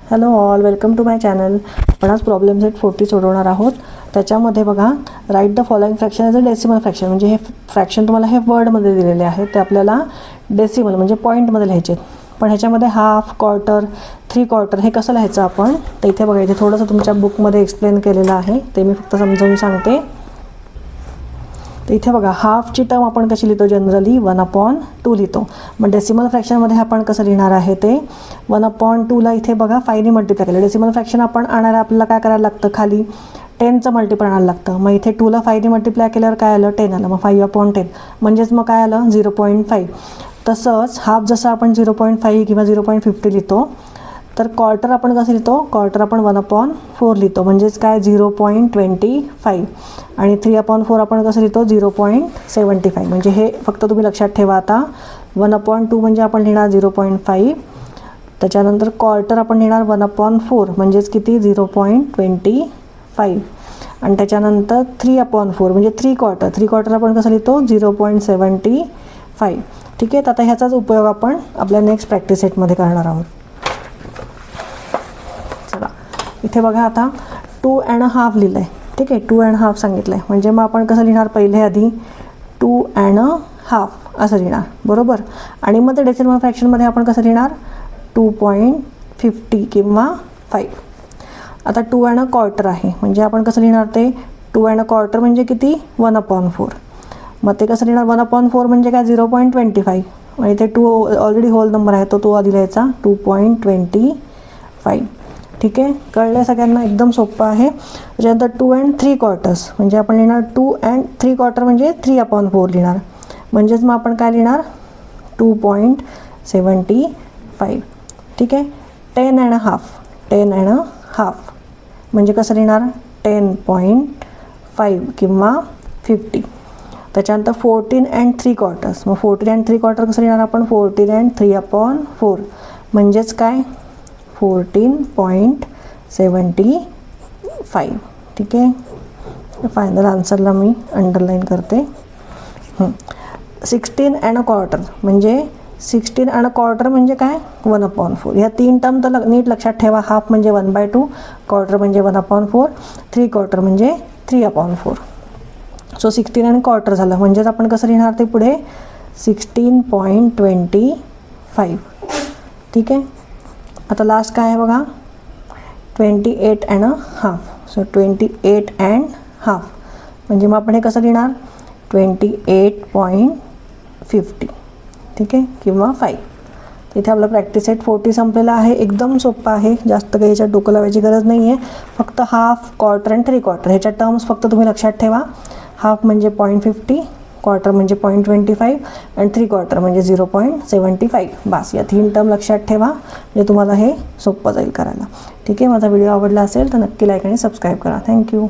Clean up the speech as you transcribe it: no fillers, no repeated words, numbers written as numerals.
Hello all, welcome to my channel. आपण आज problem set 40 सोडवणार आहोत. त्याच्यामध्ये बघा, write the following fraction as a decimal fraction. म्हणजे हे फ्रॅक्शन तुम्हाला हे वर्डमध्ये दिलेले आहे, ते आपल्याला डेसिमल म्हणजे पॉईंटमध्ये लिहायचे. पण ह्याच्यामध्ये हाफ, क्वार्टर, 3/4 हे कसं लिहायचं आपण, तर इथे बघा, इथे थोडंसं तुमच्या बुकमध्ये एक्सप्लेन केलेलं आहे, ते मी फक्त समजावून सांगते. तर इथे बघा, हाफची टर्म आपण कशी लिहितो, जनरली 1/2 लिहितो. मग डेसिमल फ्रॅक्शनमध्ये आपण कसं लिहिणार आहे, ते 1/2ला इथे बघा 5ने मल्टिप्लाय केलं. डेसिमल फ्रॅक्शन आपण आणायला आपल्याला काय करायला लागतं, खाली 10चं मल्टिपल आणायला लागतं. मग इथे 2ला 5ने मल्टिप्लाय केल्यावर काय आलं, 10 आलं. मग 5/10 म्हणजेच मग काय आलं, 0.5. तसंच हाफ जसं आपण 0.5 किंवा 0.50 लिहितो, तर क्वार्टर आपण कसं लिहितो, क्वार्टर आपण 1/4 लिहितो. म्हणजेच काय, 0.25. आणि 3/4 आपण कसं लिहितो, 0.75. म्हणजे हे फक्त तुम्ही लक्षात ठेवा. आता 1/2 म्हणजे आपण लिहिणार 0.5. त्याच्यानंतर क्वार्टर आपण लिहिणार 1/4 म्हणजेच किती, 0.25. आणि त्याच्यानंतर 3/4 म्हणजे 3/4 आपण कसं लिहितो, 0.75. ठीक आहे. तर आता ह्याचाच उपयोग आपण आपल्या नेक्स्ट प्रॅक्टिस सेटमध्ये करणार आहोत. चला, इथे बघा, आता 2.5 लिहिलं आहे. ठीक आहे, 2.5 सांगितलं आहे. म्हणजे मग आपण कसं लिहिणार, पहिले आधी 2.5 असं लिहिणार, बरोबर. आणि मग ते डेसिमल फ्रॅक्शनमध्ये आपण कसं लिहिणार, 2.50 किंवा 5. आता 2.25 आहे, म्हणजे आपण कसं लिहिणार, ते 2.25 म्हणजे किती, 1/4. मग ते कसं लिहिणार, 1/4 म्हणजे काय, 0.25. आणि ते 2 ऑलरेडी होल नंबर आहे, तो आधी लिहायचा, 2.25. ठीक आहे, कळलं सगळ्यांना, एकदम सोपं आहे. त्याच्यानंतर 2 3/4 म्हणजे आपण लिहिणार 2 3/4 म्हणजे 3/4 लिहिणार. म्हणजेच मग आपण काय लिहिणार, 2.75. ठीक आहे. 10.5 म्हणजे कसं लिहिणार, 10.5 किंवा 50. त्याच्यानंतर 14 3/4 मग 14 3/4 कसं लिहिणार आपण, 14 3/4 म्हणजेच काय, 14.75. ठीक आहे. फायनल आन्सरला मी अंडरलाईन करते. 16.25 म्हणजे 16.25 म्हणजे काय, 1/4. ह्या 3 टर्म तर नीट लक्षात ठेवा. हाफ म्हणजे 1/2, क्वार्टर म्हणजे 1/4, 3/4 म्हणजे 3/4. सो 16.25 झालं. म्हणजेच आपण कसं लिहिणार, ते पुढे 16.25. ठीक आहे. आता लास्ट काय आहे बघा, 28.5. सो 28.5 म्हणजे मग आपण हे कसं लिहिणार, 28.50. ठीक आहे, किंवा 5. इथे आपला प्रॅक्टिस सेट 40 संपलेला आहे. एकदम सोपं आहे, जास्त काही याच्यात डोकं लावायची गरज नाही आहे. फक्त हाफ, क्वार्टर आणि 3/4 ह्याच्या टर्म्स फक्त तुम्ही लक्षात ठेवा. हाफ म्हणजे 0.50, क्वार्टर म्हणजे 0.25 आणि 3/4 म्हणजे 0.75. बस, या 3 टर्म लक्षात ठेवा, म्हणजे तुम्हाला हे सोपं जाईल करायला. ठीक आहे. माझा व्हिडिओ आवडला असेल तर नक्की लाईक आणि सबस्क्राईब करा. थँक्यू.